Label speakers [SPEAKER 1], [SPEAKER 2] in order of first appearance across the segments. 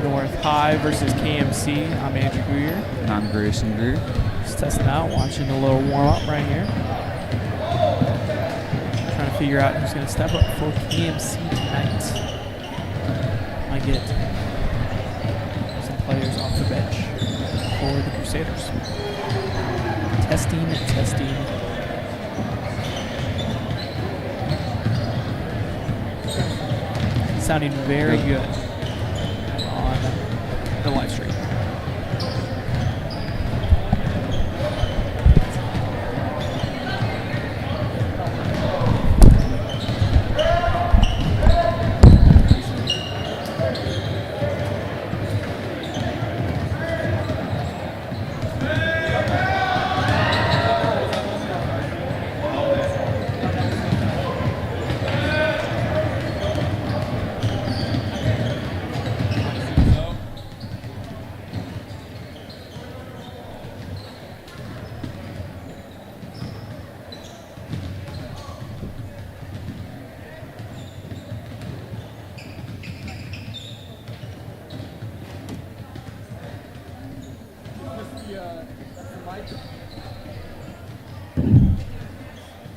[SPEAKER 1] North High versus KMC. I'm Andrew Greer.
[SPEAKER 2] And I'm Grayson Greer.
[SPEAKER 1] Just testing out, watching a little warm-up right here. Trying to figure out who's going to step up for KMC tonight. I get some players off the bench for the Crusaders. Testing. Sounding very good on the live stream.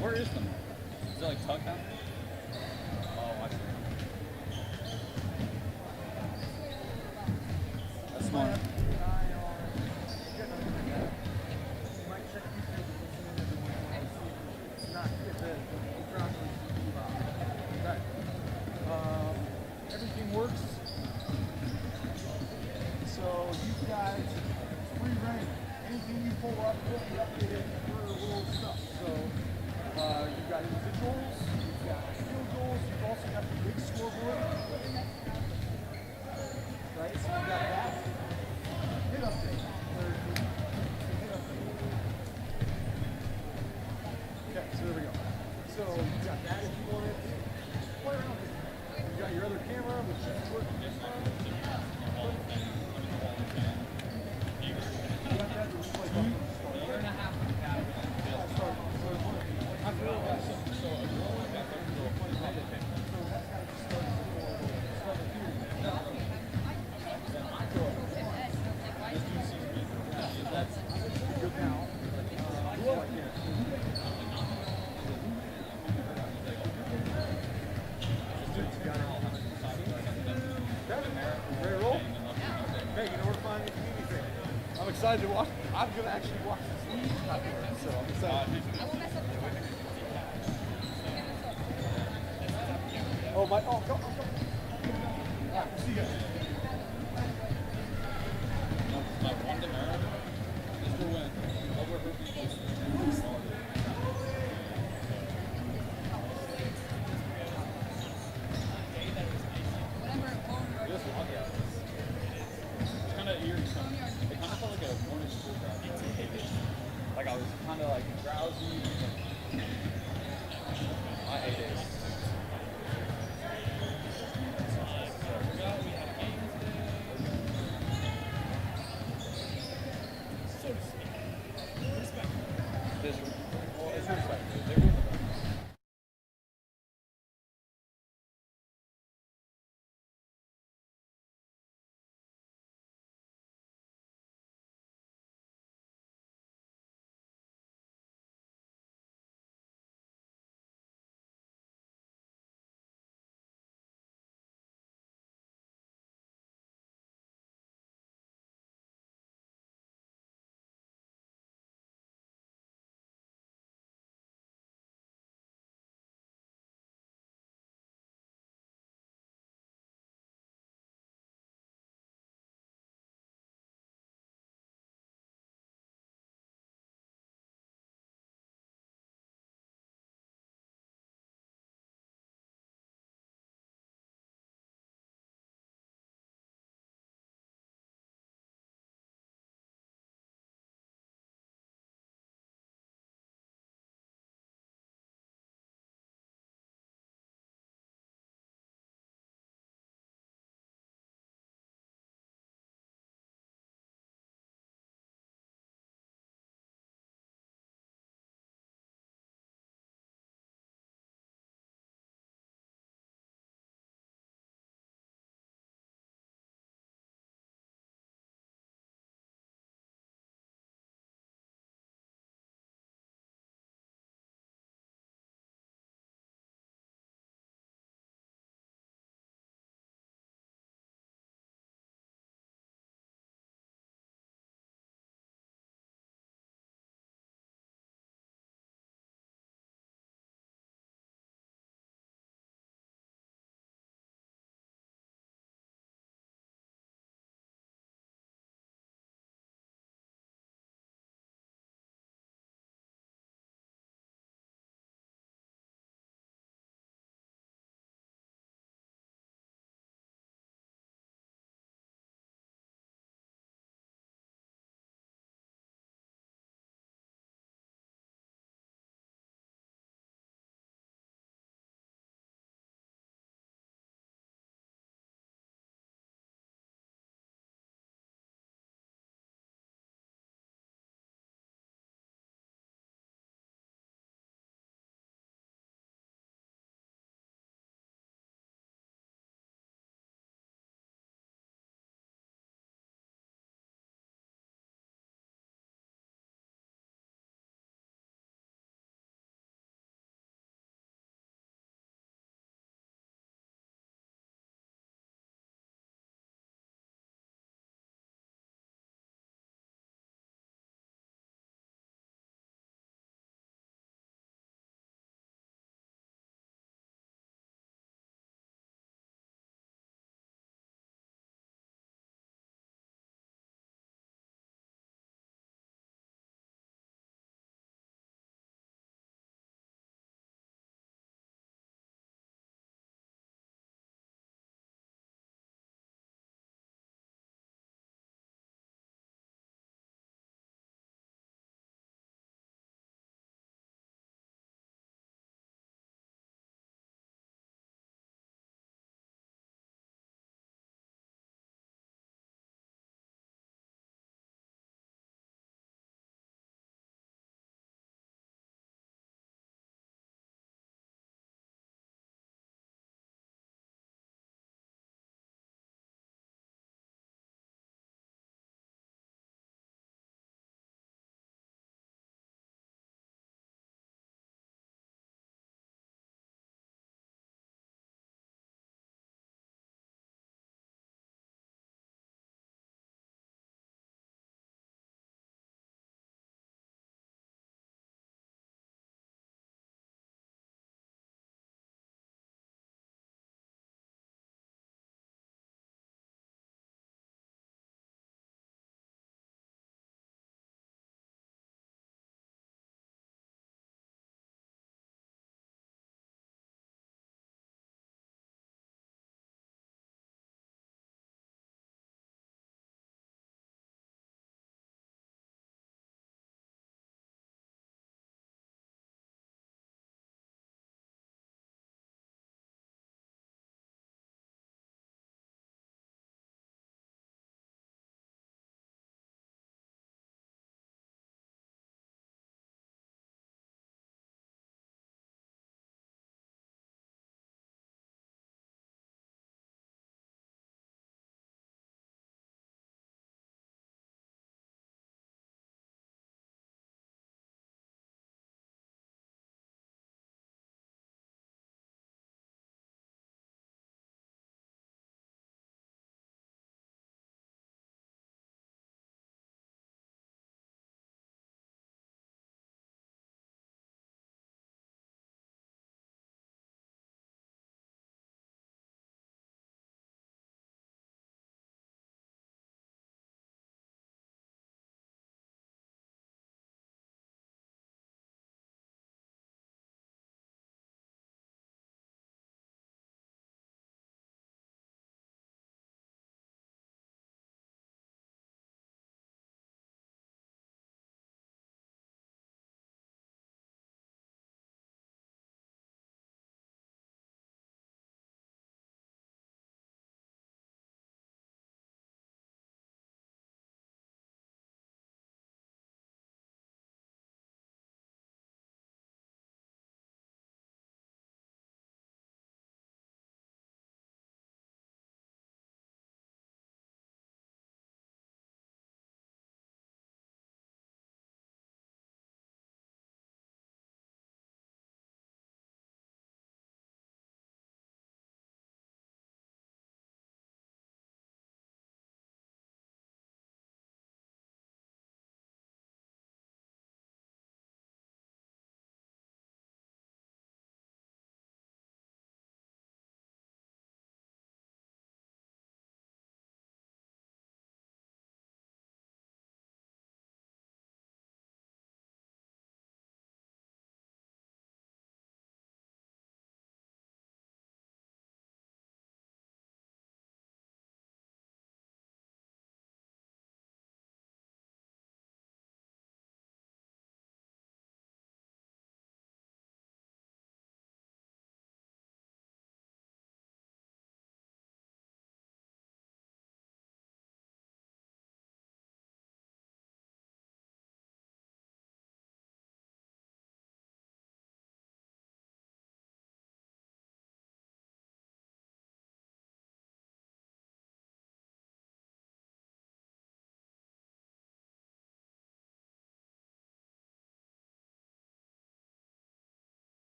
[SPEAKER 2] Where is them? Is it like tucked down? Oh, I see. That's smart.
[SPEAKER 3] Everything works. So you guys, free reign. Anything you pull up will be updated for little stuff. So you've got individuals, you've got field goals, you've also got the big scoreboard. Right? So you've got that. Hit update. Hit update. Okay, so there we go. So you've got that if you want it. Play around with it. You got your other camera, which is working just fine. You got that display button. Ready to roll? Okay, you know where to find the community thing. I'm excited to watch. I'm going to actually watch this league afterwards, so I'm excited. Oh, my. Oh, go. All right, we'll see you guys.
[SPEAKER 2] My one demerit is to win over her people's. It's kind of eerie. It kind of felt like a morning school crowd. Like I was kind of like drowsy. I hate it.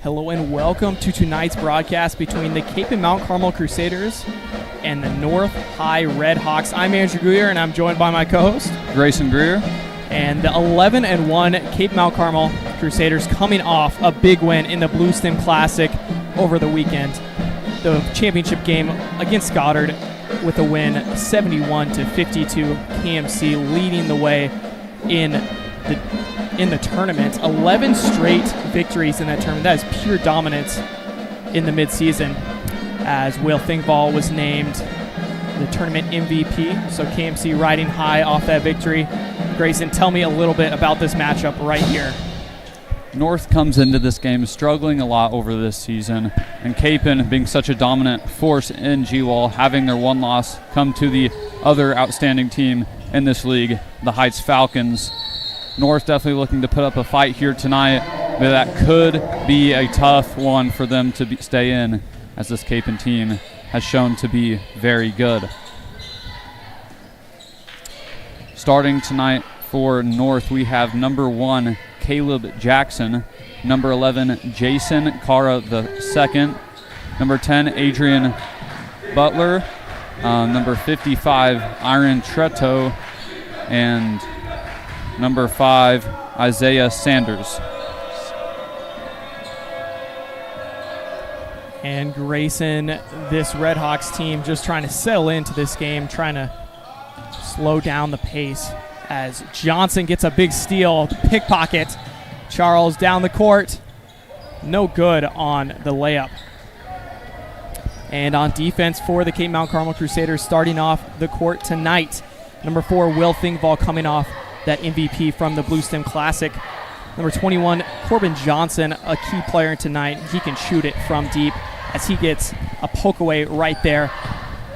[SPEAKER 1] Hello and welcome to tonight's broadcast between the Cape and Mount Carmel Crusaders and the North High Red Hawks. I'm Andrew Greer, and I'm joined by my co-host,
[SPEAKER 2] Grayson Greer.
[SPEAKER 1] And the 11-1 Cape Mount Carmel Crusaders coming off a big win in the Blue Stem Classic over the weekend. The championship game against Goddard with a win 71-52. KMC leading the way in the tournament. 11 straight victories in that tournament. That is pure dominance in the midseason, as Will Thingvall was named the tournament MVP. So KMC riding high off that victory. Grayson, tell me a little bit about this matchup right here.
[SPEAKER 2] North comes into this game struggling a lot over this season, and Kapaun, being such a dominant force in G-Wall, having their one loss come to the other outstanding team in this league, the Heights Falcons. North definitely looking to put up a fight here tonight, but that could be a tough one for them to stay in, as this Kapaun team has shown to be very good. Starting tonight for North, we have number 1, Caleb Jackson, number 11, Jason Cara II, number 10, Adrian Butler, number 55, Aaron Treto, and number 5, Isaiah Sanders.
[SPEAKER 1] And Grayson, this Red Hawks team just trying to settle into this game, trying to slow down the pace as Johnson gets a big steal, pickpocket. Charles down the court, no good on the layup. And on defense for the Cape Mount Carmel Crusaders, starting off the court tonight, number 4, Will Thingvall, coming off that MVP from the Blue Stem Classic. Number 21, Corbin Johnson, a key player tonight. He can shoot it from deep as he gets a poke away right there.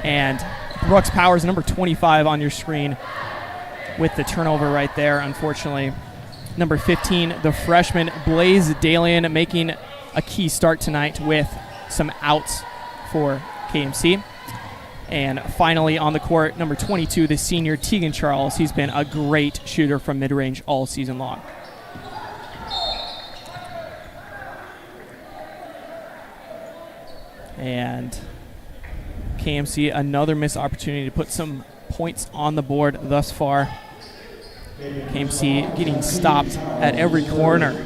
[SPEAKER 1] And Brooks Powers, number 25 on your screen, with the turnover right there, unfortunately. Number 15, the freshman Blaze Dalian, making a key start tonight with some outs for KMC. And finally on the court, number 22, the senior Tegan Charles. He's been a great shooter from mid-range all season long. And KMC, another missed opportunity to put some points on the board thus far. KMC getting stopped at every corner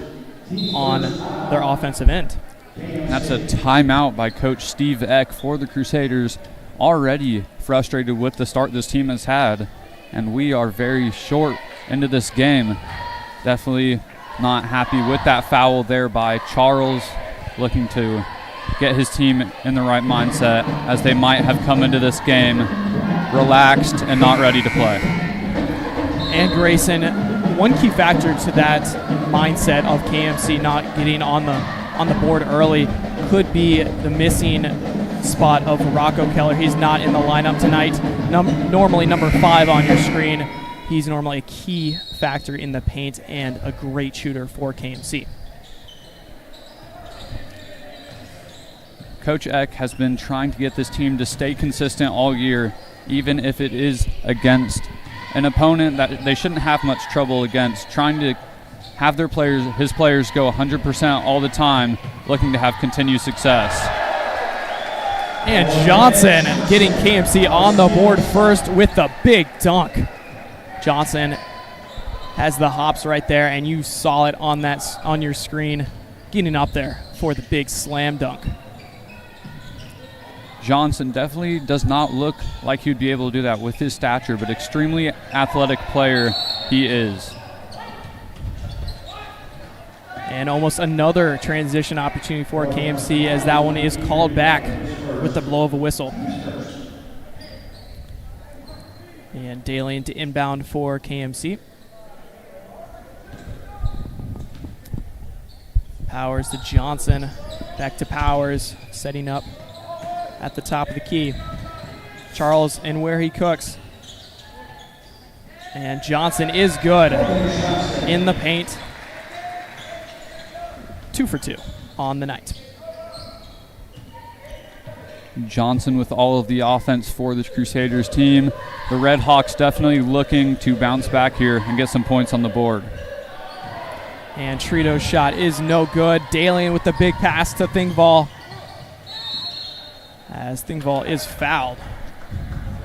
[SPEAKER 1] on their offensive end.
[SPEAKER 2] That's a timeout by Coach Steve Eck for the Crusaders. Already frustrated with the start this team has had, and we are very short into this game. Definitely not happy with that foul there by Charles, looking to get his team in the right mindset, as they might have come into this game relaxed and not ready to play.
[SPEAKER 1] And Grayson, one key factor to that mindset of KMC not getting on the board early could be the missing spot of Rocco Keller. He's not in the lineup tonight. Normally number 5 on your screen. He's normally a key factor in the paint and a great shooter for KMC.
[SPEAKER 2] Coach Eck has been trying to get this team to stay consistent all year, even if it is against an opponent that they shouldn't have much trouble against, trying to have his players go 100% all the time, looking to have continued success.
[SPEAKER 1] And Johnson getting KMC on the board first with the big dunk. Johnson has the hops right there, and you saw it on your screen, getting up there for the big slam dunk.
[SPEAKER 2] Johnson definitely does not look like he'd be able to do that with his stature, but extremely athletic player he is.
[SPEAKER 1] And almost another transition opportunity for KMC, as that one is called back with the blow of a whistle. And Dalian to inbound for KMC. Powers to Johnson, back to Powers, setting up at the top of the key. Charles and where he cooks. And Johnson is good in the paint. 2 for 2 on the night.
[SPEAKER 2] Johnson with all of the offense for the Crusaders team. The Red Hawks definitely looking to bounce back here and get some points on the board.
[SPEAKER 1] And Trito's shot is no good. Dalian with the big pass to Thingvall, as Thingvall is fouled.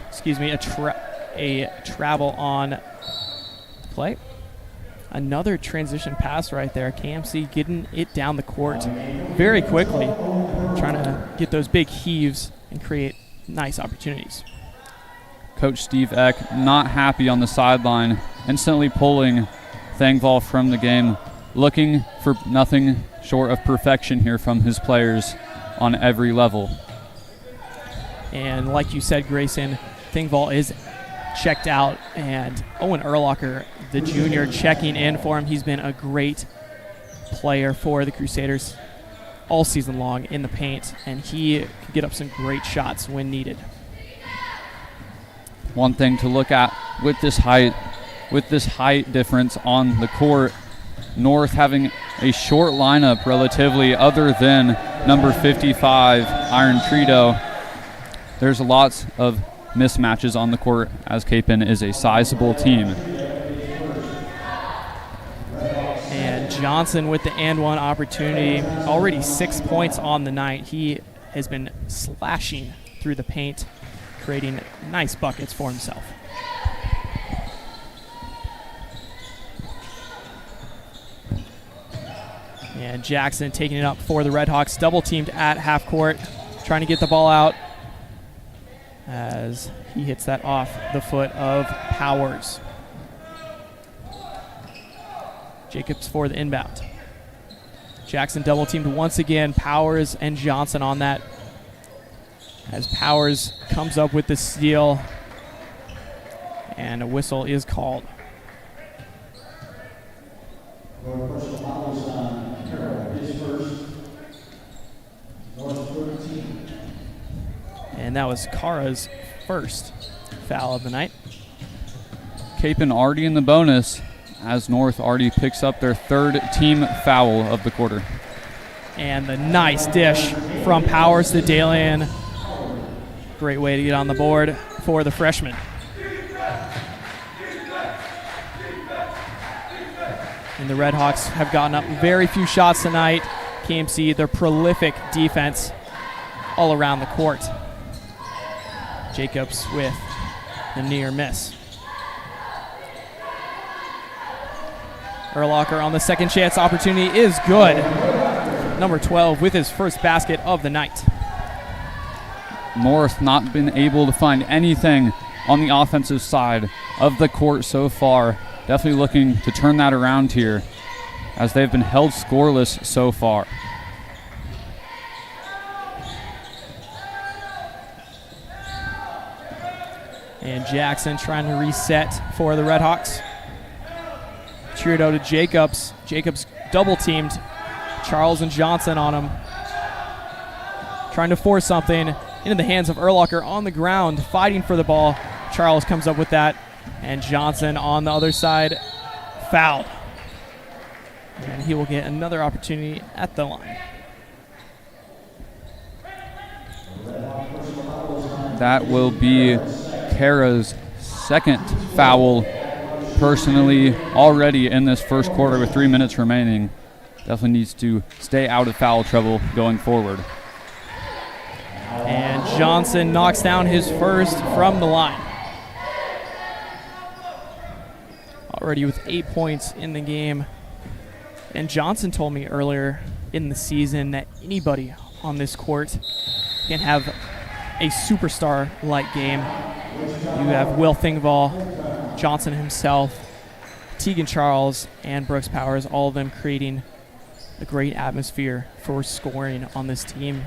[SPEAKER 1] Excuse me, a travel on the play. Another transition pass right there. KMC getting it down the court very quickly, trying to get those big heaves and create nice opportunities.
[SPEAKER 2] Coach Steve Eck not happy on the sideline, instantly pulling Thingvall from the game, looking for nothing short of perfection here from his players on every level.
[SPEAKER 1] And like you said, Grayson, Thingvall is checked out, and Owen Erlacher, the junior, checking in for him. He's been a great player for the Crusaders all season long in the paint, and he can get up some great shots when needed.
[SPEAKER 2] One thing to look at with this height difference on the court, North having a short lineup relatively, other than number 55, Iron Trito. There's lots of mismatches on the court, as Kapaun is a sizable team.
[SPEAKER 1] And Johnson with the and one opportunity, already 6 points on the night. He has been slashing through the paint, creating nice buckets for himself. And Jackson taking it up for the Redhawks, double teamed at half court, trying to get the ball out as he hits that off the foot of Powers. Jacobs for the inbound. Jackson double teamed once again, Powers and Johnson on that, as Powers comes up with the steal, and a whistle is called. And that was Kara's first foul of the night.
[SPEAKER 2] Kapaun already in the bonus, as North already picks up their third team foul of the quarter.
[SPEAKER 1] And the nice dish from Powers to Dalian. Great way to get on the board for the freshman. And the Redhawks have gotten up very few shots tonight. KMC, their prolific defense all around the court. Jacobs with the near miss. Erlacher on the second chance opportunity is good. Number 12 with his first basket of the night.
[SPEAKER 2] North not been able to find anything on the offensive side of the court so far. Definitely looking to turn that around here, as they've been held scoreless so far.
[SPEAKER 1] And Jackson trying to reset for the Redhawks. Trito to Jacobs. Jacobs double teamed. Charles and Johnson on him. Trying to force something into the hands of Erlacher on the ground, fighting for the ball. Charles comes up with that, and Johnson on the other side, fouled. And he will get another opportunity at the line.
[SPEAKER 2] That will be Kara's second foul personally already in this first quarter with 3 minutes remaining. Definitely needs to stay out of foul trouble going forward.
[SPEAKER 1] And Johnson knocks down his first from the line. Already with 8 points in the game. And Johnson told me earlier in the season that anybody on this court can have a superstar-like game. You have Will Thingvall, Johnson himself, Tegan Charles, and Brooks Powers, all of them creating a great atmosphere for scoring on this team.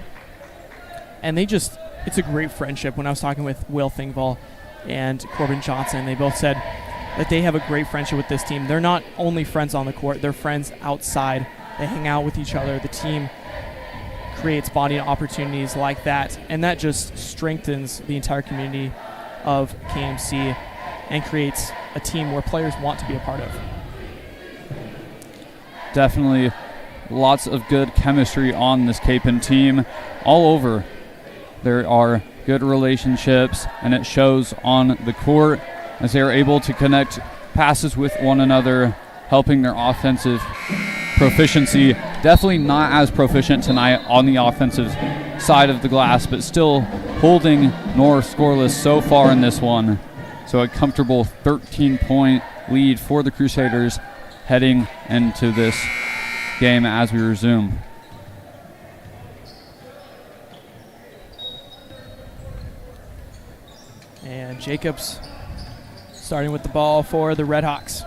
[SPEAKER 1] And it's a great friendship. When I was talking with Will Thingvall and Corbin Johnson, they both said that they have a great friendship with this team. They're not only friends on the court, they're friends outside. They hang out with each other. The team creates bonding opportunities like that, and that just strengthens the entire community of KMC and creates a team where players want to be a part of.
[SPEAKER 2] Definitely lots of good chemistry on this Kapaun team all over. There are good relationships, and it shows on the court as they are able to connect passes with one another, helping their offensive proficiency. Definitely not as proficient tonight on the offensive side of the glass, but still holding North scoreless so far in this one. So a comfortable 13-point lead for the Crusaders heading into this game as we resume.
[SPEAKER 1] And Jacobs starting with the ball for the Redhawks.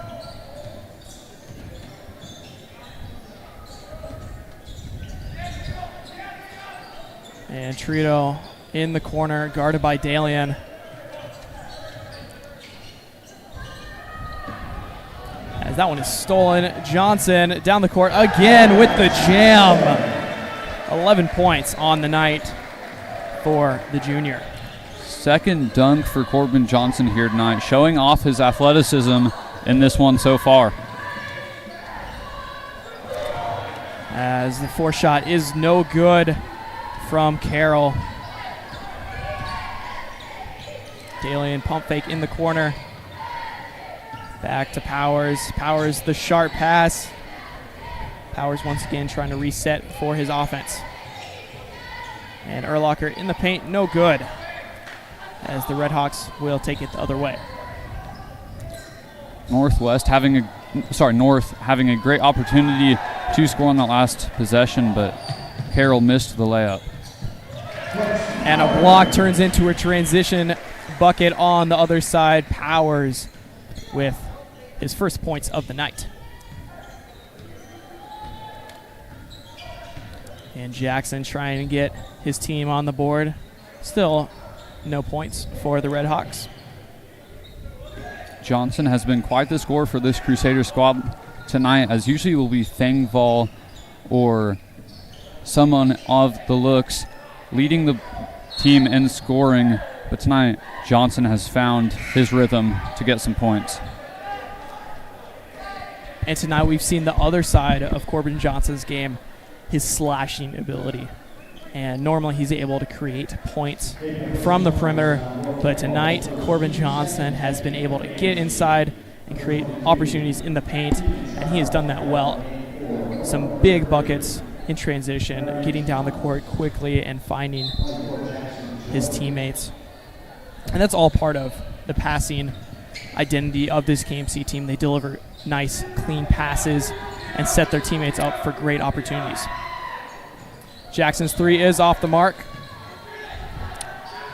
[SPEAKER 1] And Trito in the corner, guarded by Dalian. As that one is stolen, Johnson down the court again with the jam. 11 points on the night for the junior.
[SPEAKER 2] Second dunk for Corbin Johnson here tonight, showing off his athleticism in this one so far.
[SPEAKER 1] As the fourth shot is no good from Carroll. Dalian pump fake in the corner. Back to Powers. Powers the sharp pass. Powers once again trying to reset for his offense. And Urlacher in the paint, no good. As the Redhawks will take it the other way. North
[SPEAKER 2] having a great opportunity to score on that last possession, but Carroll missed the layup.
[SPEAKER 1] And a block turns into a transition bucket on the other side. Powers with his first points of the night. And Jackson trying to get his team on the board. Still no points for the Redhawks.
[SPEAKER 2] Johnson has been quite the scorer for this Crusader squad tonight, as usually will be Thangval or someone of the looks leading the team in scoring, but tonight Johnson has found his rhythm to get some points.
[SPEAKER 1] And tonight we've seen the other side of Corbin Johnson's game, his slashing ability. And normally he's able to create points from the perimeter, but tonight Corbin Johnson has been able to get inside and create opportunities in the paint, and he has done that well. Some big buckets in transition, getting down the court quickly and finding his teammates. And that's all part of the passing identity of this KMC team. They deliver nice, clean passes and set their teammates up for great opportunities. Jackson's three is off the mark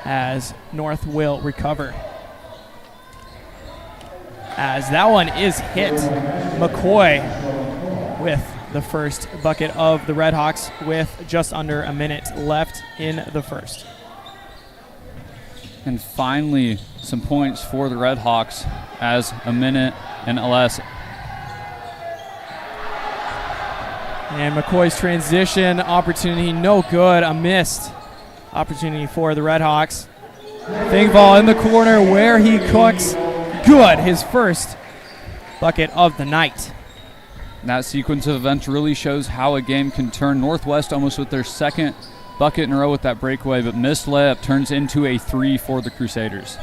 [SPEAKER 1] as North will recover. As that one is hit, McCoy with the first bucket of the Redhawks with just under a minute left in the first.
[SPEAKER 2] And finally, some points for the Redhawks as a minute and less.
[SPEAKER 1] And McCoy's transition opportunity, no good, a missed opportunity for the Redhawks. Thingval in the corner where he cooks. Good, his first bucket of the night.
[SPEAKER 2] That sequence of events really shows how a game can turn. Northwest almost with their second bucket in a row with that breakaway, but missed layup turns into a three for the Crusaders.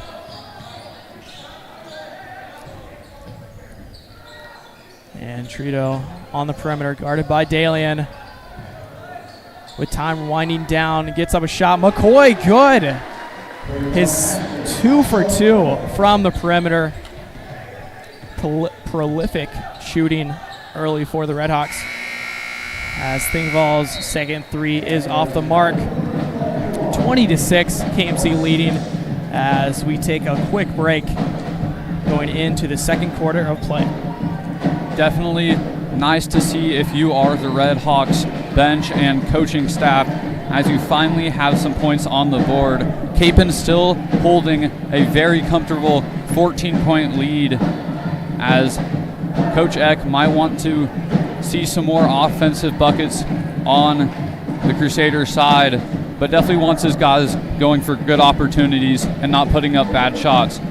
[SPEAKER 1] And Trito on the perimeter, guarded by Dalian. With time winding down, gets up a shot. McCoy, good. His 2 for 2 from the perimeter. Prolific shooting early for the Redhawks. As Thingval's second three is off the mark. 20-6, KMC leading as we take a quick break going into the second quarter of play.
[SPEAKER 2] Definitely nice to see if you are the Redhawks bench and coaching staff as you finally have some points on the board. Kapaun still holding a very comfortable 14-point lead as Coach Eck might want to see some more offensive buckets on the Crusader side, but definitely wants his guys going for good opportunities and not putting up bad shots.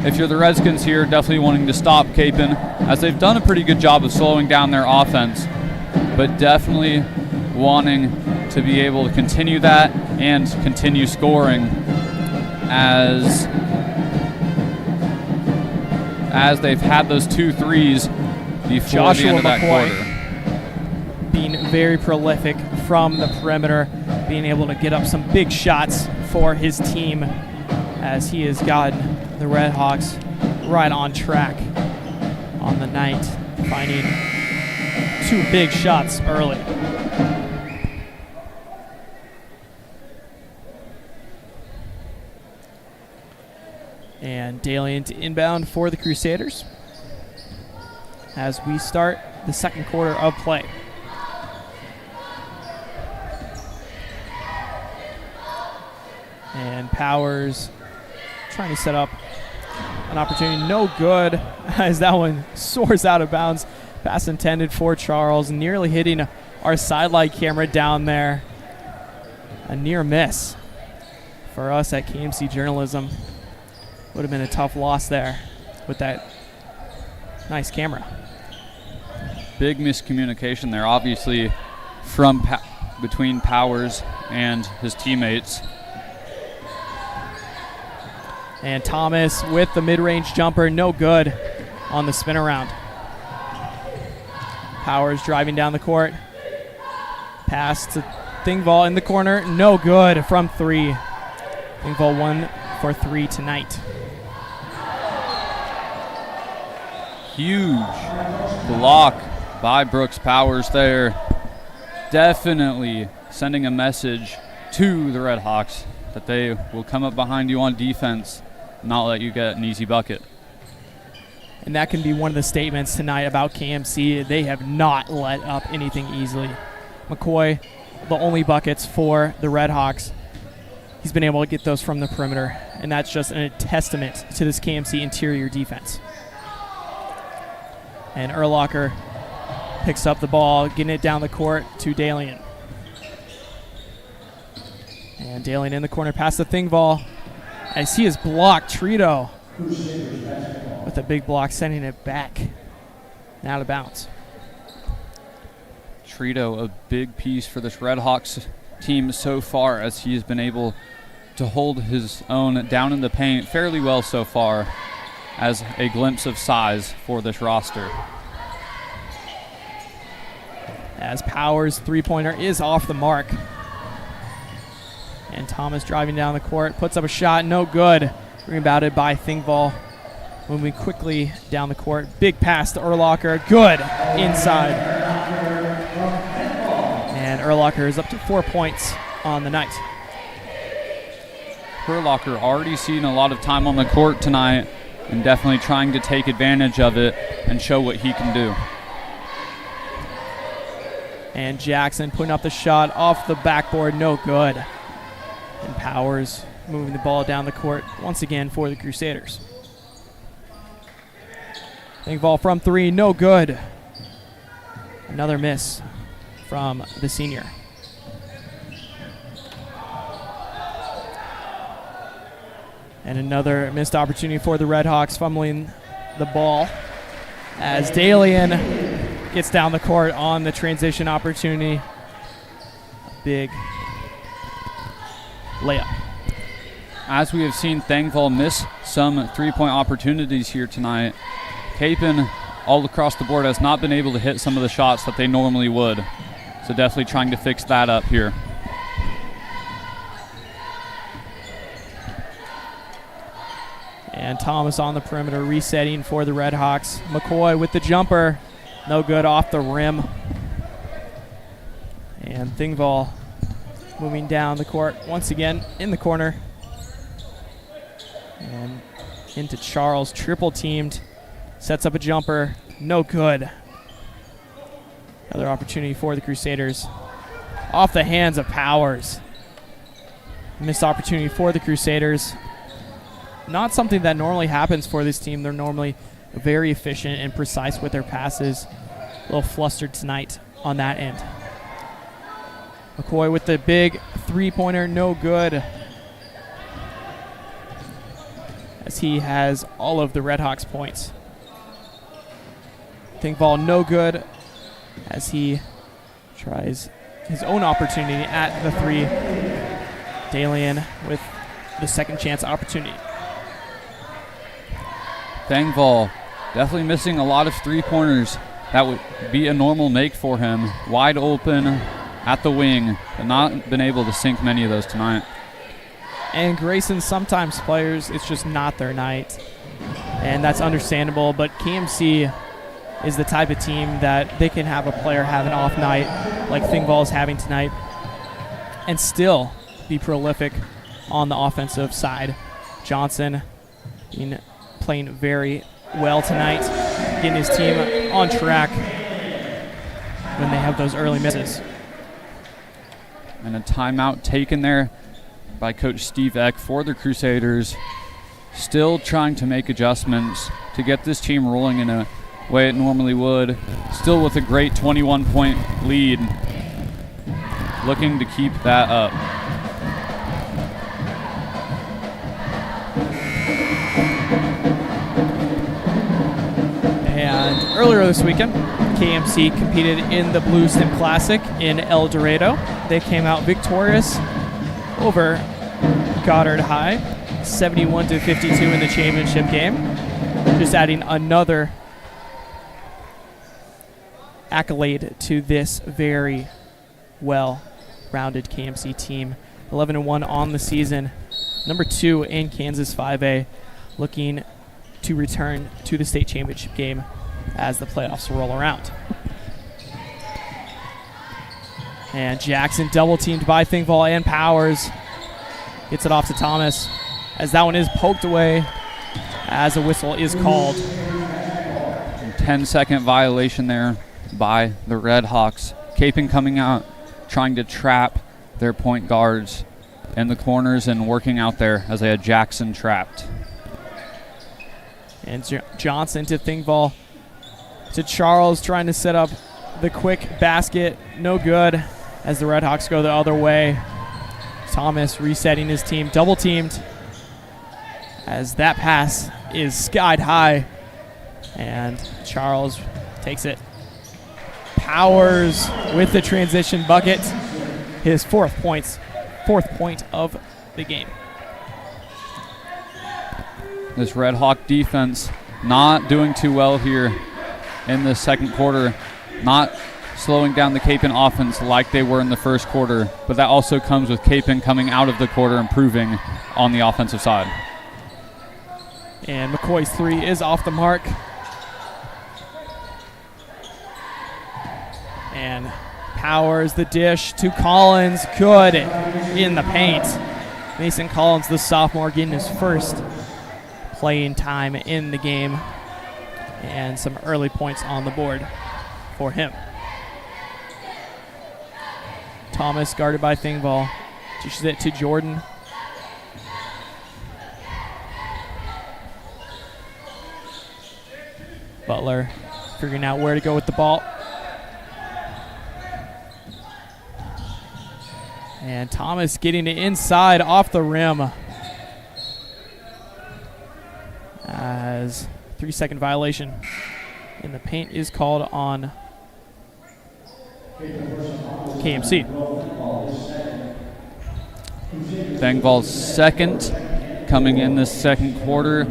[SPEAKER 2] If you're the Redskins here, definitely wanting to stop Kapaun, as they've done a pretty good job of slowing down their offense, but definitely wanting to be able to continue that and continue scoring as they've had those 2 threes before the end of that quarter.
[SPEAKER 1] being very prolific from the perimeter, being able to get up some big shots for his team as he has gotten the Redhawks right on track on the night, finding 2 big shots early. And Dalian to inbound for the Crusaders as we start the second quarter of play. And Powers trying to set up an opportunity. No good as that one soars out of bounds. Pass intended for Charles, nearly hitting our sideline camera down there. A near miss for us at KMC Journalism. Would have been a tough loss there with that nice camera.
[SPEAKER 2] Big miscommunication there, obviously, from between Powers and his teammates.
[SPEAKER 1] And Thomas with the mid-range jumper, no good on the spin around. Powers driving down the court. Pass to Thingvall in the corner, no good from 3. Thingvall 1 for 3 tonight.
[SPEAKER 2] Huge block by Brooks Powers there. Definitely sending a message to the Redhawks that they will come up behind you on defense, not let you get an easy bucket.
[SPEAKER 1] And that can be one of the statements tonight about KMC. They have not let up anything easily. McCoy, the only buckets for the Redhawks. He's been able to get those from the perimeter, and that's just a testament to this KMC interior defense. And Urlacher picks up the ball, getting it down the court to Dalian. And Dalian in the corner, past the Thingvall. As he has blocked Trito with a big block, sending it back and out of bounds.
[SPEAKER 2] Trito, a big piece for this Redhawks team so far, as he has been able to hold his own down in the paint fairly well so far, as a glimpse of size for this roster.
[SPEAKER 1] As Powers' three-pointer is off the mark. And Thomas driving down the court, puts up a shot, no good. Rebounded by Thingvall. Moving quickly down the court. Big pass to Urlacher, good inside. And Urlacher is up to 4 points on the night.
[SPEAKER 2] Urlacher already seen a lot of time on the court tonight, and definitely trying to take advantage of it and show what he can do.
[SPEAKER 1] And Jackson putting up the shot off the backboard, no good. And Powers moving the ball down the court once again for the Crusaders. Thingvall from 3, no good. Another miss from the senior. And another missed opportunity for the Redhawks, fumbling the ball as Dalian gets down the court on the transition opportunity. A big layup.
[SPEAKER 2] As we have seen Thingvall miss some three-point opportunities here tonight, Kapaun all across the board has not been able to hit some of the shots that they normally would. So definitely trying to fix that up here.
[SPEAKER 1] And Thomas on the perimeter resetting for the Redhawks. McCoy with the jumper. No good, off the rim. And Thingvall moving down the court once again in the corner. And into Charles, triple teamed. Sets up a jumper, no good. Another opportunity for the Crusaders. Off the hands of Powers. Missed opportunity for the Crusaders. Not something that normally happens for this team. They're normally very efficient and precise with their passes. A little flustered tonight on that end. McCoy with the big three-pointer, no good. As he has all of the Redhawks points. Thingvall no good as he tries his own opportunity at the 3. Dalian with the second chance opportunity.
[SPEAKER 2] Thingvall definitely missing a lot of three-pointers that would be a normal make for him. Wide open at the wing, but not been able to sink many of those tonight.
[SPEAKER 1] And Grayson, sometimes players, it's just not their night. And that's understandable, but KMC is the type of team that they can have a player have an off night like Thingvall is having tonight and still be prolific on the offensive side. Johnson playing very well tonight, getting his team on track when they have those early misses.
[SPEAKER 2] And a timeout taken there by Coach Steve Eck for the Crusaders. Still trying to make adjustments to get this team rolling in a way it normally would. Still with a great 21-point lead. Looking to keep that up.
[SPEAKER 1] And earlier this weekend, KMC competed in the Blue Stem Classic in El Dorado. They came out victorious over Goddard High, 71-52 in the championship game. Just adding another accolade to this very well-rounded KMC team. 11-1 on the season, number 2 in Kansas 5A, looking to return to the state championship game as the playoffs roll around. And Jackson double-teamed by Thingvall and Powers. Gets it off to Thomas as that one is poked away as a whistle is called.
[SPEAKER 2] 10-second violation there by the Red Hawks. Kapaun coming out, trying to trap their point guards in the corners and working out there as they had Jackson trapped.
[SPEAKER 1] And Johnson to Thingvall to Charles, trying to set up the quick basket. No good as the Red Hawks go the other way. Thomas resetting his team, double teamed as that pass is skied high. And Charles takes it. Powers with the transition bucket. His fourth point of the game.
[SPEAKER 2] This Red Hawk defense not doing too well here in the second quarter. Not slowing down the Kapaun offense like they were in the first quarter, but that also comes with Kapaun coming out of the quarter improving on the offensive side.
[SPEAKER 1] And McCoy's three is off the mark. And Powers the dish to Collins. Good in the paint. Mason Collins, the sophomore, getting his first playing time in the game. And some early points on the board for him. Thomas guarded by Thingvall. Dishes it to Jordan. Butler figuring out where to go with the ball. And Thomas getting it inside off the rim. As 3-second violation in the paint is called on KMC.
[SPEAKER 2] Thingvall's second coming in this second quarter,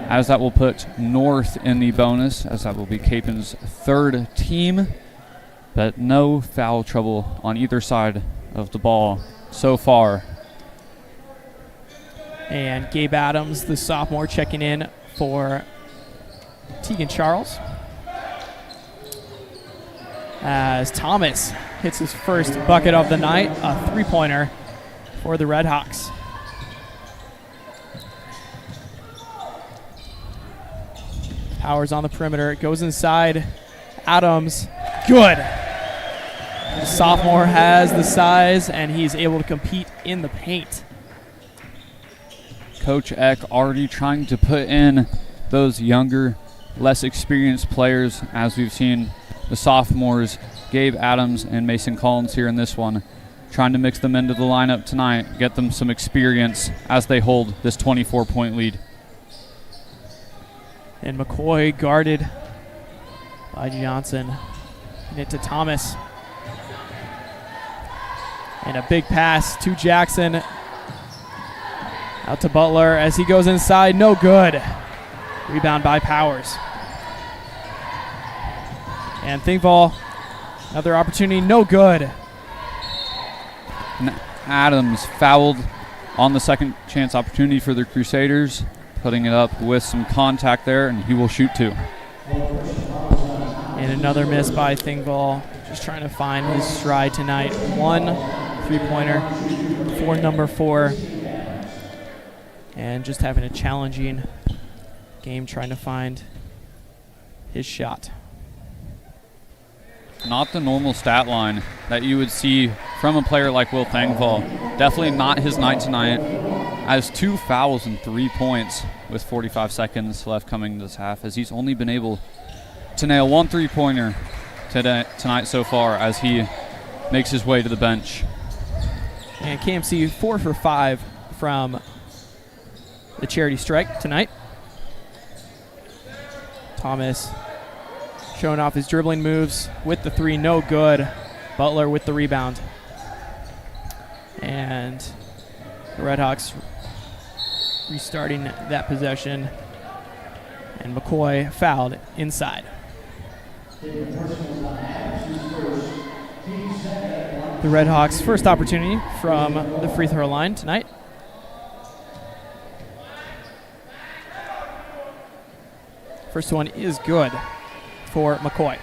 [SPEAKER 2] as that will put North in the bonus, as that will be Kapaun's third team. But no foul trouble on either side of the ball so far.
[SPEAKER 1] And Gabe Adams, the sophomore, checking in for Tegan Charles. As Thomas hits his first bucket of the night, a three-pointer for the Red Hawks. Powers on the perimeter. It goes inside. Adams. Good. The sophomore has the size, and he's able to compete in the paint.
[SPEAKER 2] Coach Eck already trying to put in those younger, less experienced players, as we've seen the sophomores, Gabe Adams and Mason Collins here in this one, trying to mix them into the lineup tonight, get them some experience as they hold this 24-point lead.
[SPEAKER 1] And McCoy guarded by Johnson. And it to Thomas. And a big pass to Jackson. Out to Butler as he goes inside. No good. Rebound by Powers. And Thingvall, another opportunity, no good.
[SPEAKER 2] And Adams fouled on the second chance opportunity for the Crusaders, putting it up with some contact there, and he will shoot 2.
[SPEAKER 1] And another miss by Thingvall, just trying to find his stride tonight. 1 3-pointer for number 4. And just having a challenging game trying to find his shot.
[SPEAKER 2] Not the normal stat line that you would see from a player like Will Thangvall. Definitely not his night tonight. Has 2 fouls and 3 points with 45 seconds left coming this half, as he's only been able to nail 1 3-pointer tonight so far as he makes his way to the bench.
[SPEAKER 1] And KMC 4 for 5 from the charity strike tonight. Thomas showing off his dribbling moves with the 3, no good. Butler with the rebound. And the Redhawks restarting that possession. And McCoy fouled inside. The Redhawks' first opportunity from the free throw line tonight. First one is good for McCoy.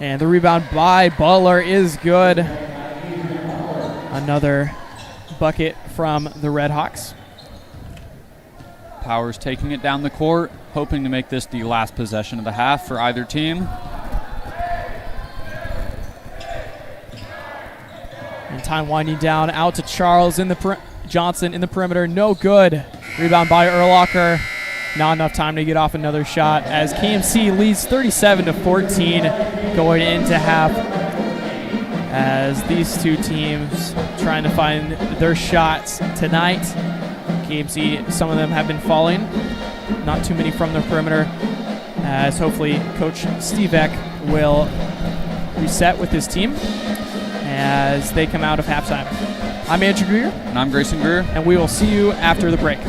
[SPEAKER 1] And the rebound by Butler is good. Another bucket from the Redhawks.
[SPEAKER 2] Powers taking it down the court, hoping to make this the last possession of the half for either team.
[SPEAKER 1] And time winding down out to Charles in the Johnson in the perimeter. No good. Rebound by Urlacher. Not enough time to get off another shot as KMC leads 37-14 going into half. As these two teams trying to find their shots tonight. KMC, some of them have been falling. Not too many from the perimeter. As hopefully Coach Stevek will reset with his team as they come out of halftime. I'm Andrew Greer.
[SPEAKER 2] And I'm Grayson Greer.
[SPEAKER 1] And we will see you after the break.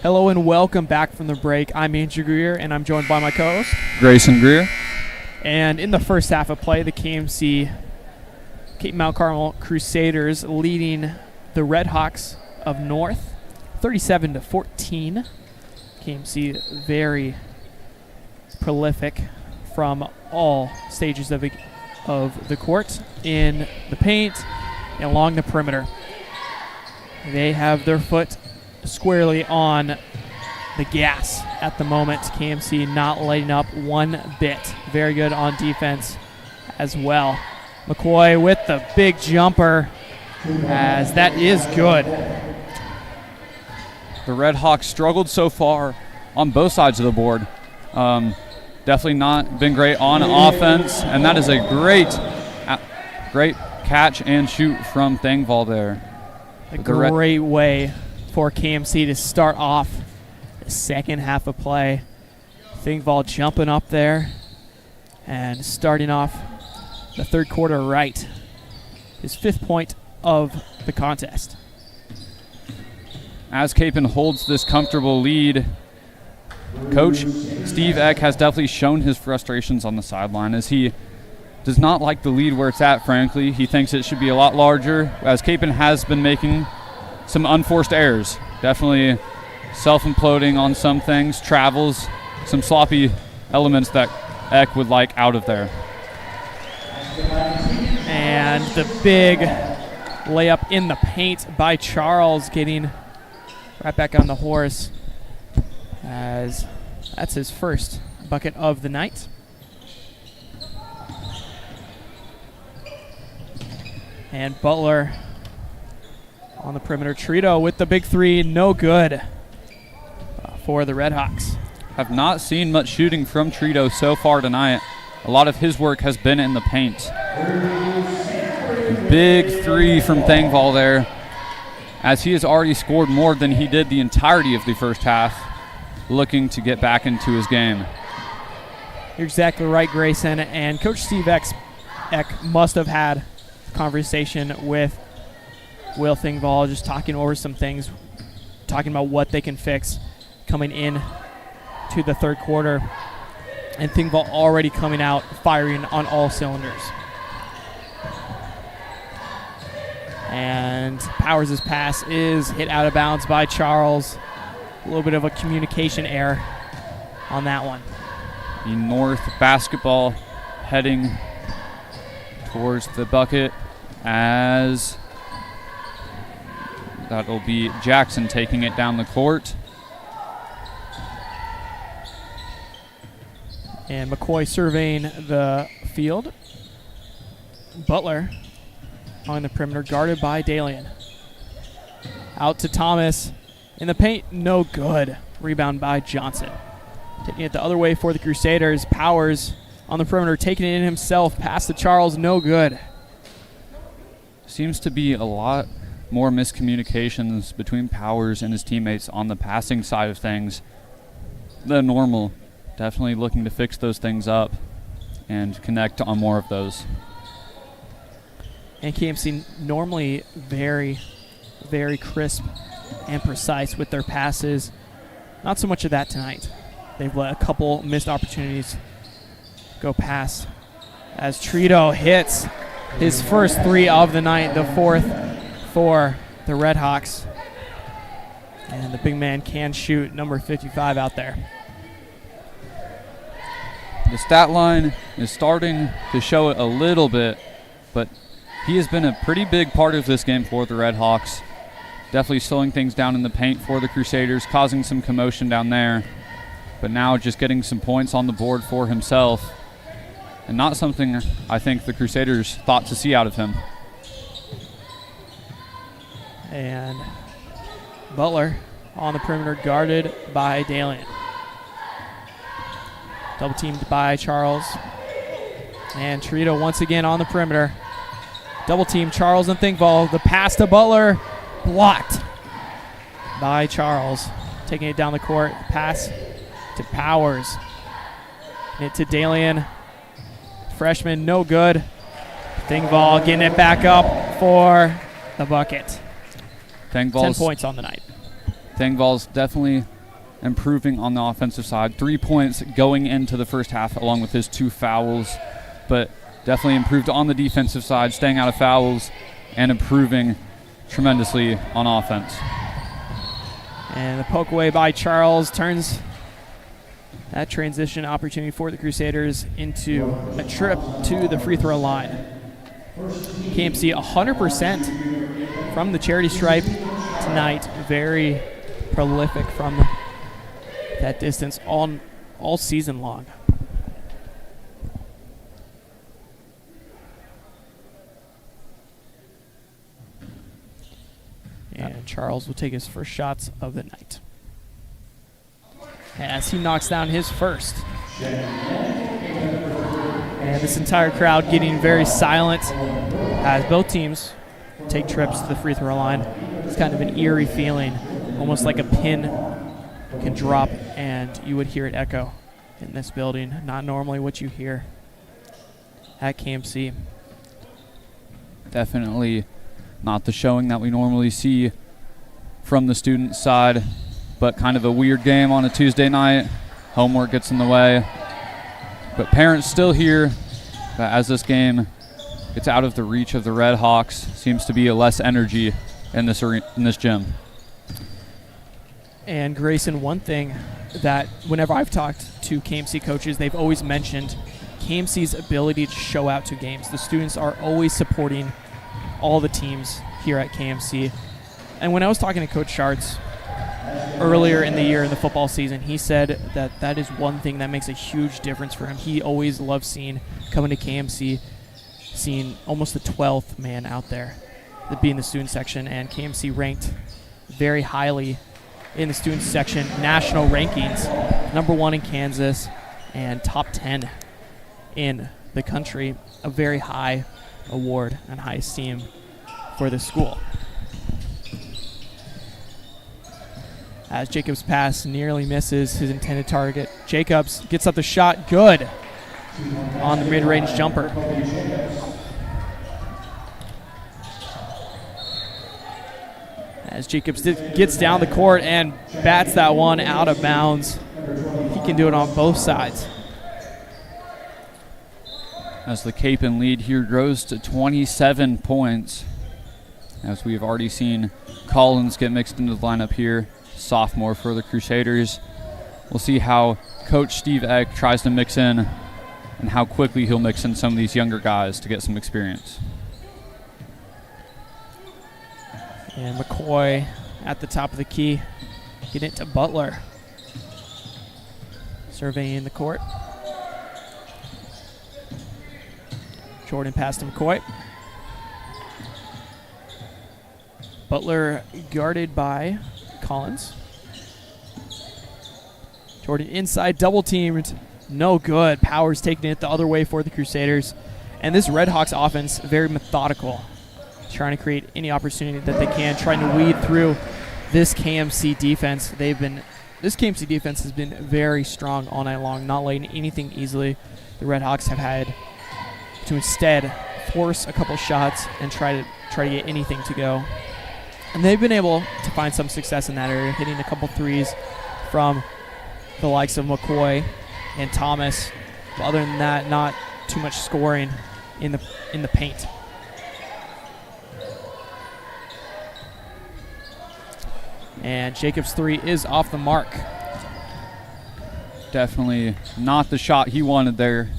[SPEAKER 1] Hello and welcome back from the break. I'm Andrew Greer, and I'm joined by my co-host,
[SPEAKER 2] Grayson Greer.
[SPEAKER 1] And in the first half of play, the KMC Cape Mount Carmel Crusaders leading the Red Hawks of North 37-14. KMC very prolific from all stages of the court, in the paint and along the perimeter. They have their foot squarely on the gas at the moment. KMC not letting up one bit. Very good on defense as well. McCoy with the big jumper, as that is good.
[SPEAKER 2] The Red Hawks struggled so far on both sides of the board. Definitely not been great on offense, and that is a great catch and shoot from Thangval there.
[SPEAKER 1] A great way for KMC to start off the second half of play. Thingval jumping up there and starting off the third quarter right. His 5th point of the contest.
[SPEAKER 2] As Kapaun holds this comfortable lead, Coach Steve Eck has definitely shown his frustrations on the sideline, as he does not like the lead where it's at, frankly. He thinks it should be a lot larger, as Kapaun has been making some unforced errors. Definitely self-imploding on some things, travels, some sloppy elements that Eck would like out of there.
[SPEAKER 1] And the big layup in the paint by Charles, getting right back on the horse, as that's his first bucket of the night. And Butler on the perimeter. Trito with the big three, no good for the Red Hawks.
[SPEAKER 2] Have not seen much shooting from Trito so far tonight. A lot of his work has been in the paint. Big three from Thangval there, as he has already scored more than he did the entirety of the first half, looking to get back into his game.
[SPEAKER 1] You're exactly right, Grayson. And Coach Steve Eck must have had a conversation with Will Thingval, just talking over some things, talking about what they can fix coming in to the third quarter. And Thingval already coming out firing on all cylinders. And Powers' pass is hit out of bounds by Charles. A little bit of a communication error on that one.
[SPEAKER 2] The North basketball heading towards the bucket, as that'll be Jackson taking it down the court.
[SPEAKER 1] And McCoy surveying the field. Butler on the perimeter, guarded by Dalian. Out to Thomas. In the paint, no good. Rebound by Johnson. Taking it the other way for the Crusaders. Powers on the perimeter, taking it in himself. Pass to Charles, no good.
[SPEAKER 2] Seems to be a lot more miscommunications between Powers and his teammates on the passing side of things than normal. Definitely looking to fix those things up and connect on more of those.
[SPEAKER 1] And KMC normally very, very crisp and precise with their passes. Not so much of that tonight. They've let a couple missed opportunities go past, as Trito hits his first three of the night, the 4th for the Red Hawks. And the big man can shoot, number 55 out there.
[SPEAKER 2] The stat line is starting to show it a little bit, but he has been a pretty big part of this game for the Red Hawks. Definitely slowing things down in the paint for the Crusaders, causing some commotion down there. But now just getting some points on the board for himself, and not something I think the Crusaders thought to see out of him.
[SPEAKER 1] And Butler on the perimeter, guarded by Dalian. Double teamed by Charles. And Trito once again on the perimeter. Double team Charles and Thingval. The pass to Butler, blocked by Charles. Taking it down the court. Pass to Powers. It to Dalian. Freshman, no good. Thingval getting it back up for the bucket. 10
[SPEAKER 2] Thingval's
[SPEAKER 1] points on the night.
[SPEAKER 2] Thangvall's definitely improving on the offensive side. 3 points going into the first half along with his 2 fouls, but definitely improved on the defensive side, staying out of fouls and improving tremendously on offense.
[SPEAKER 1] And the poke away by Charles turns that transition opportunity for the Crusaders into a trip to the free throw line. KMC 100% from the charity stripe tonight. Very prolific from that distance all season long. And Charles will take his first shots of the night as he knocks down his first. And this entire crowd getting very silent as both teams take trips to the free throw line. It's kind of an eerie feeling, almost like a pin can drop and you would hear it echo in this building. Not normally what you hear at KMC.
[SPEAKER 2] Definitely not the showing that we normally see from the student side, but kind of a weird game on a Tuesday night. Homework gets in the way. But parents still here. But as this game gets out of the reach of the Red Hawks, seems to be less energy in this gym.
[SPEAKER 1] And Grayson, one thing that whenever I've talked to KMC coaches, they've always mentioned KMC's ability to show out to games. The students are always supporting all the teams here at KMC. And when I was talking to Coach Schartz earlier in the year in the football season, he said that is one thing that makes a huge difference for him. He always loves seeing, coming to KMC, seeing almost the 12th man out there, being the student section. And KMC ranked very highly in the student section, national rankings, #1 in Kansas and top 10 in the country. A very high award and high esteem for the school. As Jacobs' pass nearly misses his intended target, Jacobs gets up the shot, good on the mid-range jumper. As Jacobs gets down the court and bats that one out of bounds. He can do it on both sides.
[SPEAKER 2] As the Kapaun lead here grows to 27 points. As we've already seen Collins get mixed into the lineup here, sophomore for the Crusaders. We'll see how Coach Steve Eck tries to mix in and how quickly he'll mix in some of these younger guys to get some experience.
[SPEAKER 1] And McCoy at the top of the key. Get it to Butler. Surveying the court. Jordan pass to McCoy. Butler guarded by Collins. Jordan inside, double teamed. No good. Powers taking it the other way for the Crusaders. And this Red Hawks offense, very methodical. Trying to create any opportunity that they can, trying to weed through this KMC defense. This KMC defense has been very strong all night long, not letting anything easily. The Red Hawks have had to instead force a couple shots and try to get anything to go. And they've been able to find some success in that area, hitting a couple threes from the likes of McCoy and Thomas. But other than that, not too much scoring in the paint. And Jacobs' three is off the mark.
[SPEAKER 2] Definitely not the shot he wanted there.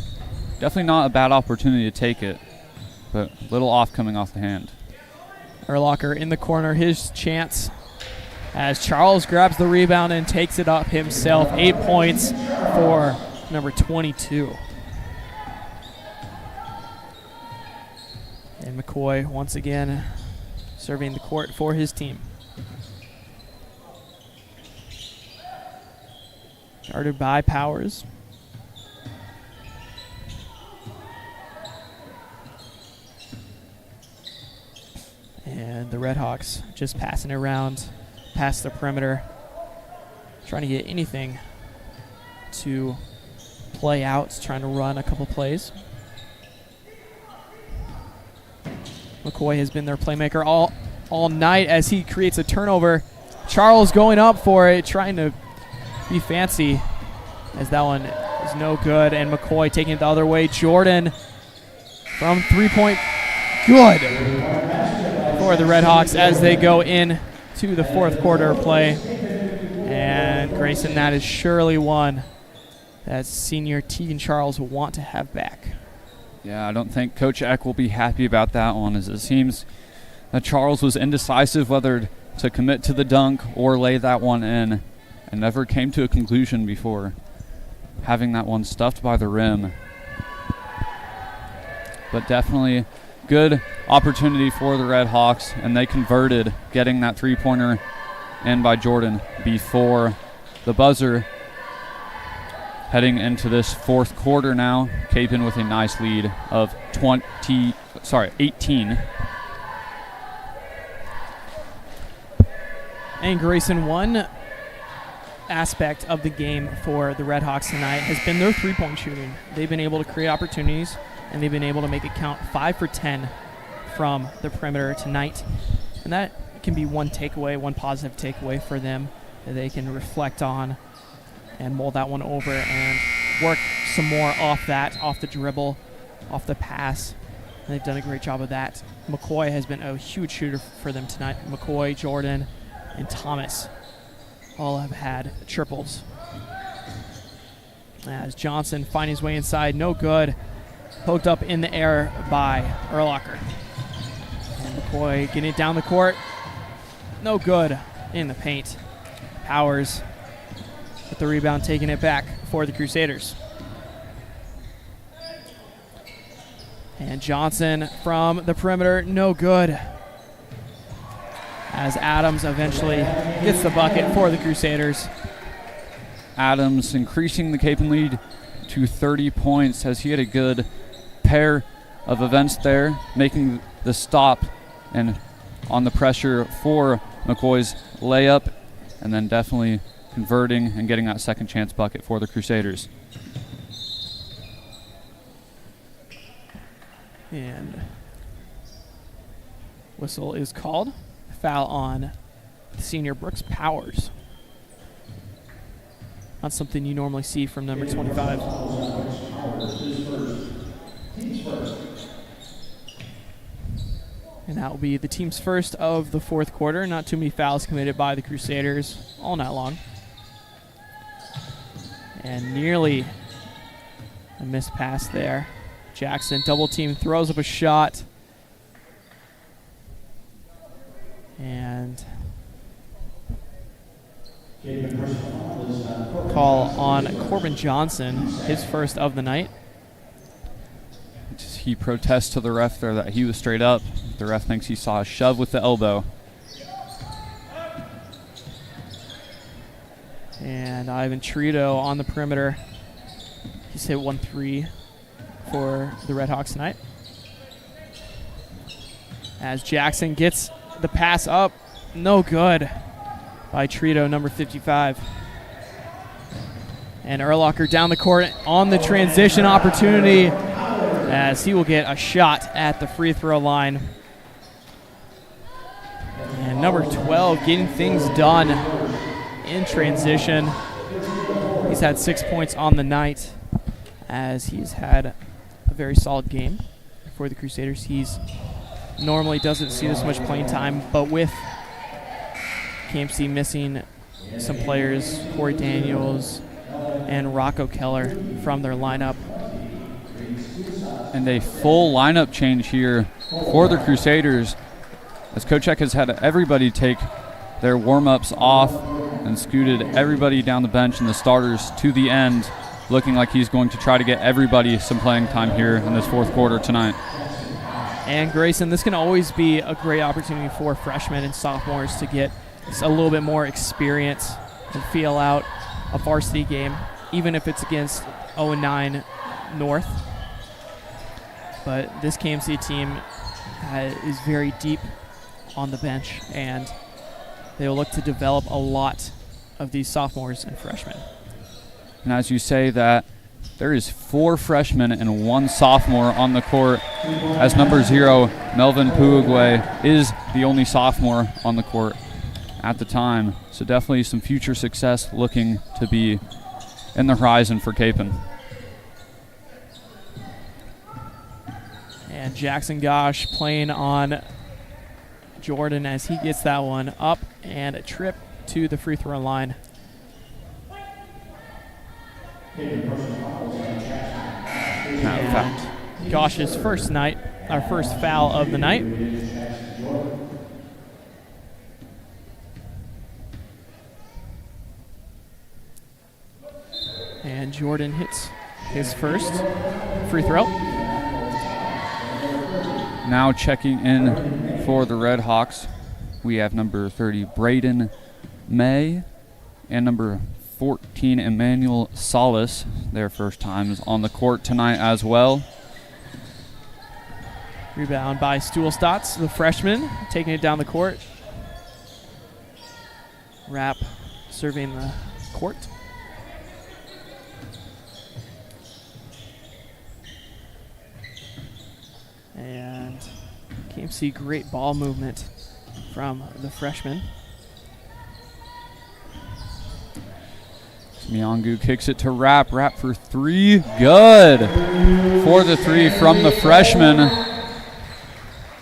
[SPEAKER 2] Definitely not a bad opportunity to take it, but a little off coming off the hand.
[SPEAKER 1] Urlacher in the corner, his chance as Charles grabs the rebound and takes it up himself. 8 points for number 22. And McCoy once again serving the court for his team. Guarded by Powers. And the Red Hawks just passing it around past the perimeter, trying to get anything to play out, trying to run a couple plays. McCoy has been their playmaker all night as he creates a turnover. Charles going up for it, trying to be fancy, as that one is no good. And McCoy taking it the other way. Jordan from 3-point, good for the Redhawks as they go in to the fourth quarter of play. And Grayson, that is surely one that senior Tegan Charles will want to have back.
[SPEAKER 2] Yeah, I don't think Coach Eck will be happy about that one, as it seems that Charles was indecisive whether to commit to the dunk or lay that one in, and never came to a conclusion before having that one stuffed by the rim. But definitely good opportunity for the Redhawks, and they converted, getting that three-pointer in by Jordan before the buzzer. Heading into this fourth quarter now, Kapaun with a nice lead of 18.
[SPEAKER 1] And Grayson, one aspect of the game for the Redhawks tonight has been their three-point shooting. They've been able to create opportunities, and they've been able to make it count. 5 for 10 from the perimeter tonight. And that can be one takeaway, one positive takeaway for them that they can reflect on and mold that one over and work some more off that, off the dribble, off the pass. And they've done a great job of that. McCoy has been a huge shooter for them tonight. McCoy, Jordan, and Thomas all have had triples. As Johnson finding his way inside, no good. Poked up in the air by Erlacher. And McCoy getting it down the court. No good in the paint. Powers with the rebound, taking it back for the Crusaders. And Johnson from the perimeter, no good. As Adams eventually gets the bucket for the Crusaders.
[SPEAKER 2] Adams increasing the Kapaun lead to 30 points as he had a good pair of events there, making the stop and on the pressure for McCoy's layup, and then definitely converting and getting that second chance bucket for the Crusaders.
[SPEAKER 1] And whistle is called. Foul on senior Brooks Powers. Not something you normally see from number 25. And that will be the team's first of the fourth quarter. Not too many fouls committed by the Crusaders all night long. And nearly a missed pass there. Jackson double team, throws up a shot. And call on Corbin Johnson, his first of the night.
[SPEAKER 2] He protests to the ref there that he was straight up. The ref thinks he saw a shove with the elbow.
[SPEAKER 1] And Ivan Trito on the perimeter. He's hit 1-3 for the Redhawks tonight. As Jackson gets the pass up, no good by Trito, number 55. And Erlacher down the court on the transition opportunity as he will get a shot at the free throw line. And number 12 getting things done in transition. He's had 6 points on the night as he's had a very solid game for the Crusaders. He's normally doesn't see this much playing time, but with KMC missing some players, Corey Daniels and Rocco Keller from their lineup.
[SPEAKER 2] And a full lineup change here for the Crusaders, as Coach Eck has had everybody take their warm-ups off and scooted everybody down the bench and the starters to the end, looking like he's going to try to get everybody some playing time here in this fourth quarter tonight.
[SPEAKER 1] And Grayson, this can always be a great opportunity for freshmen and sophomores to get a little bit more experience and feel out a varsity game, even if it's against 0-9 North. But this KMC team is very deep on the bench, and they will look to develop a lot of these sophomores and freshmen.
[SPEAKER 2] And as you say that, there is 4 freshmen and 1 sophomore on the court, as number 0, Melvin Puigwe, is the only sophomore on the court. at the time. So definitely some future success looking to be in the horizon for Kapaun.
[SPEAKER 1] And Jackson Gosh playing on Jordan as he gets that one up and a trip to the free throw line. And Gosh's first foul of the night. And Jordan hits his first free throw.
[SPEAKER 2] Now checking in for the Red Hawks, we have number 30, Braden May, and number 14, Emmanuel Salas. Their first times on the court tonight as well.
[SPEAKER 1] Rebound by Stuhlstotz, the freshman, taking it down the court. Rapp serving the court. And KMC, great ball movement from the freshman.
[SPEAKER 2] Miongu kicks it to Rapp. Rapp for three. Good for the three from the freshman.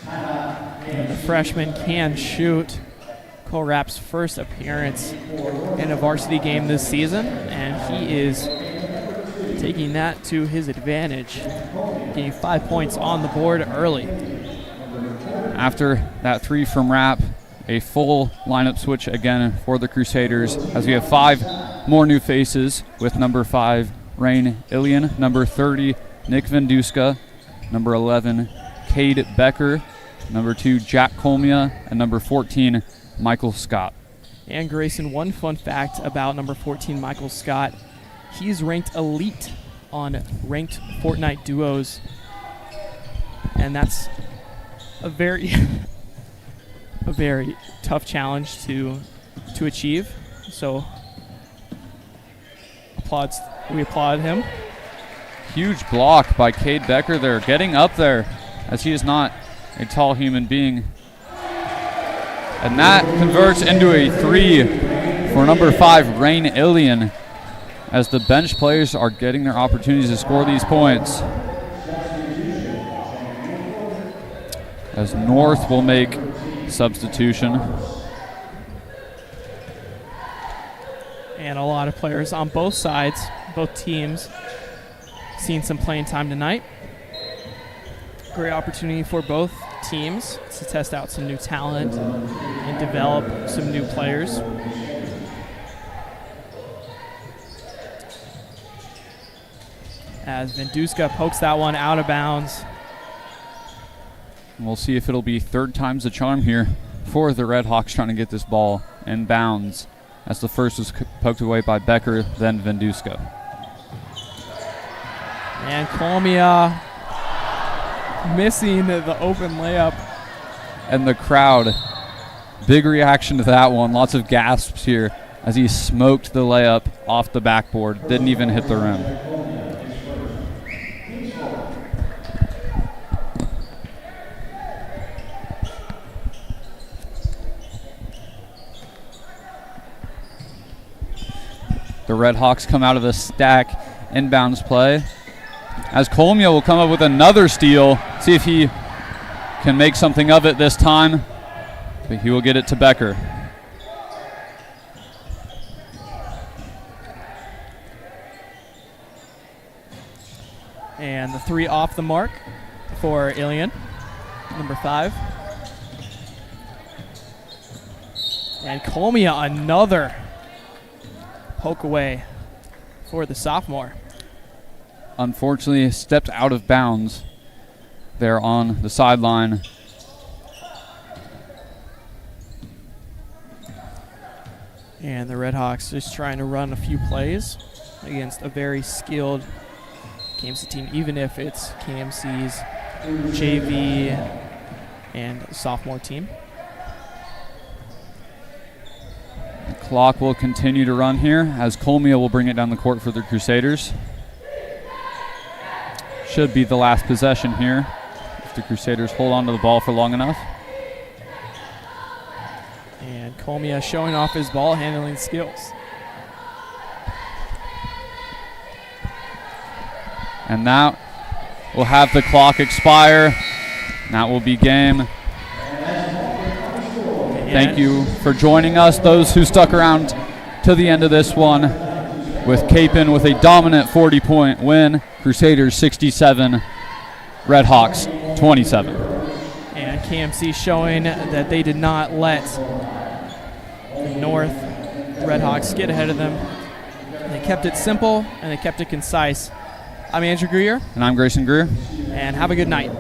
[SPEAKER 1] And the freshman can shoot. Cole Rapp's first appearance in a varsity game this season, and he is taking that to his advantage, getting 5 points on the board early.
[SPEAKER 2] After that three from Rapp, a full lineup switch again for the Crusaders as we have 5 more new faces with number 5, Rain Ilian, number 30, Nick Venduska, number 11, Cade Becker, number 2, Jack Colmia, and number 14, Michael Scott.
[SPEAKER 1] And Grayson, one fun fact about number 14, Michael Scott, he's ranked elite on ranked Fortnite duos, and that's a very a very tough challenge to achieve. So we applaud him.
[SPEAKER 2] Huge block by Cade Becker there, getting up there as he is not a tall human being. And that converts into a three for number 5, Rain Ilian, as the bench players are getting their opportunities to score these points. As North will make substitution.
[SPEAKER 1] And a lot of players on both sides, both teams, seeing some playing time tonight. Great opportunity for both teams to test out some new talent and develop some new players. As Venduska pokes that one out of bounds.
[SPEAKER 2] And we'll see if it'll be third time's the charm here for the Red Hawks trying to get this ball in bounds, as the first was poked away by Becker, then Venduska.
[SPEAKER 1] And Colmia missing the open layup.
[SPEAKER 2] And the crowd, big reaction to that one. Lots of gasps here as he smoked the layup off the backboard. Didn't even hit the rim. The Red Hawks come out of the stack inbounds play, as Colmia will come up with another steal. See if he can make something of it this time, but he will get it to Becker.
[SPEAKER 1] And the three off the mark for Ilian, number 5. And Colmia, another poke away for the sophomore.
[SPEAKER 2] Unfortunately, stepped out of bounds there on the sideline.
[SPEAKER 1] And the Red Hawks just trying to run a few plays against a very skilled KMC team, even if it's KMC's JV and sophomore team.
[SPEAKER 2] The clock will continue to run here as Colmia will bring it down the court for the Crusaders. Should be the last possession here if the Crusaders hold on to the ball for long enough.
[SPEAKER 1] And Colmia showing off his ball handling skills.
[SPEAKER 2] And that will have the clock expire. That will be game. Thank you for joining us, those who stuck around to the end of this one, with Kapaun with a dominant 40-point win. Crusaders 67, Red Hawks 27.
[SPEAKER 1] And KMC showing that they did not let the North Red Hawks get ahead of them. They kept it simple and they kept it concise. I'm Andrew Greer.
[SPEAKER 2] And I'm Grayson Greer.
[SPEAKER 1] And have a good night.